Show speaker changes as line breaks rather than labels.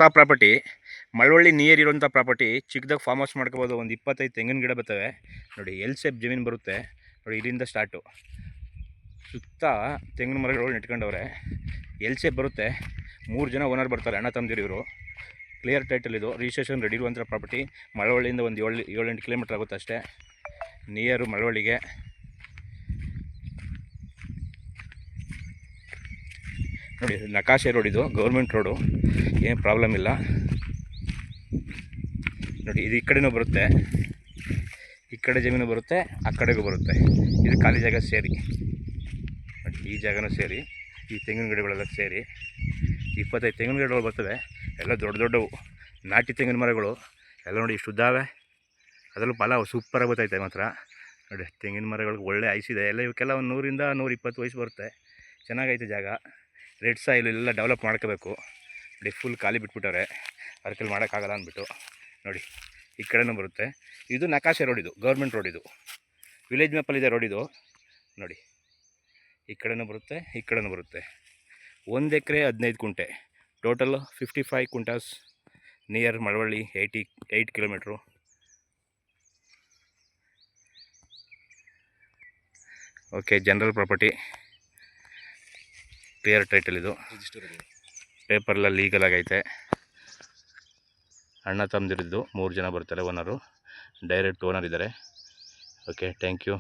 ಹೊಸ property, Malavalli near ಇರೋಂಥ property. ಚಿಕ್ಕದಾಗಿ ಫಾರ್ಮ್ ಹೌಸ್ ಮಾಡ್ಕೋಬೋದು. ಒಂದು 25 ತೆಂಗಿನ ಗಿಡ ಬರ್ತವೆ ನೋಡಿ. ಎಲ್ ಸೇಪ್ ಜಮೀನು ಬರುತ್ತೆ ನೋಡಿ. ಇಲ್ಲಿಂದ ಸ್ಟಾರ್ಟು ಸುತ್ತ ತೆಂಗಿನ ಮರಗಳು ನೆಟ್ಕೊಂಡವ್ರೆ. ಎಲ್ ಸೇಪ್ ಬರುತ್ತೆ. 3 ಜನ ಓನರ್ ಬರ್ತಾರೆ, ಅಣ್ಣ ತಮ್ಮದಿರು ಇವರು. ಕ್ಲಿಯರ್ ಟೈಟಲ್ ಇದು. ರಿಜಿಸ್ಟ್ರೇಷನ್ ರೆಡಿ ಇರುವಂಥ ಪ್ರಾಪರ್ಟಿ. ಮಳವಳ್ಳಿಯಿಂದ ಒಂದು 7-8 ಕಿಲೋಮೀಟ್ರ್ ಆಗುತ್ತೆ ಅಷ್ಟೇ, ನಿಯರು ಮಳವಳ್ಳಿಗೆ. ನೋಡಿ ನಕಾಶೆ ರೋಡ್ ಇದು, ಗೌರ್ಮೆಂಟ್ ರೋಡು, ಏನು ಪ್ರಾಬ್ಲಮ್ ಇಲ್ಲ ನೋಡಿ. ಇದು ಈ ಕಡೆನೂ ಬರುತ್ತೆ, ಈ ಕಡೆ ಜಮೀನು ಬರುತ್ತೆ, ಆ ಕಡೆಗೂ ಬರುತ್ತೆ. ಇದು ಖಾಲಿ ಜಾಗ ಸೇರಿ ನೋಡಿ, ಈ ಜಾಗನೂ ಸೇರಿ, ಈ ತೆಂಗಿನ ಗಿಡಗಳೆಲ್ಲ ಸೇರಿ 25 ತೆಂಗಿನ ಗಿಡಗಳು ಬರ್ತವೆ. ಎಲ್ಲ ದೊಡ್ಡ ದೊಡ್ಡವು ನಾಟಿ ತೆಂಗಿನ ಮರಗಳು ಎಲ್ಲ ನೋಡಿ. ಇಷ್ಟು ಉದ್ದಾವೆ, ಅದರಲ್ಲೂ ಫಲ ಸೂಪರಾಗಿ ಬರ್ತೈತೆ ಮಾತ್ರ ನೋಡಿ. ತೆಂಗಿನ ಮರಗಳಿಗೆ ಒಳ್ಳೆ ಐಸಿದೆ ಎಲ್ಲ. ಇವಕ್ಕೆಲ್ಲ ಒಂದು 100ರಿಂದ 120 ವಯಸ್ಸು ಬರುತ್ತೆ. ಚೆನ್ನಾಗೈತೆ ಜಾಗ. ರೆಡ್ ಸಾಯಿಲ್ ಎಲ್ಲ ಡೆವಲಪ್ ಮಾಡ್ಕೋಬೇಕು ನೋಡಿ. ಫುಲ್ ಖಾಲಿ ಬಿಟ್ಬಿಟ್ಟವ್ರೆ, ಅವ್ರ ಕೈಲಿ ಮಾಡೋಕ್ಕಾಗಲ್ಲ ಅಂದ್ಬಿಟ್ಟು ನೋಡಿ. ಈ ಕಡೆನೂ ಬರುತ್ತೆ. ಇದು ನಕಾಶೆ ರೋಡ್, ಇದು ಗೌರ್ಮೆಂಟ್ ರೋಡ್, ಇದು ವಿಲೇಜ್ ಮ್ಯಾಪಲ್ಲಿದೆ ರೋಡ್ ಇದು ನೋಡಿ. ಈ ಕಡೆನೂ ಬರುತ್ತೆ, ಈ ಕಡೆನೂ ಬರುತ್ತೆ. 1 ಎಕರೆ 15 ಕುಂಟೆ, ಟೋಟಲ್ 55 ಕುಂಟಾಸ್. Near Malavalli, 8 kilometre. Okay, general property, clear title ಇದು. ಪೇಪರೆಲ್ಲ ಲೀಗಲ್ ಆಗೈತೆ. ಅಣ್ಣ ತಮ್ಮದಿರಿದ್ದು 3 ಜನ ಬರ್ತಾರೆ ಓನರು, ಡೈರೆಕ್ಟ್ ಓನರ್ ಇದ್ದಾರೆ. Okay, thank you.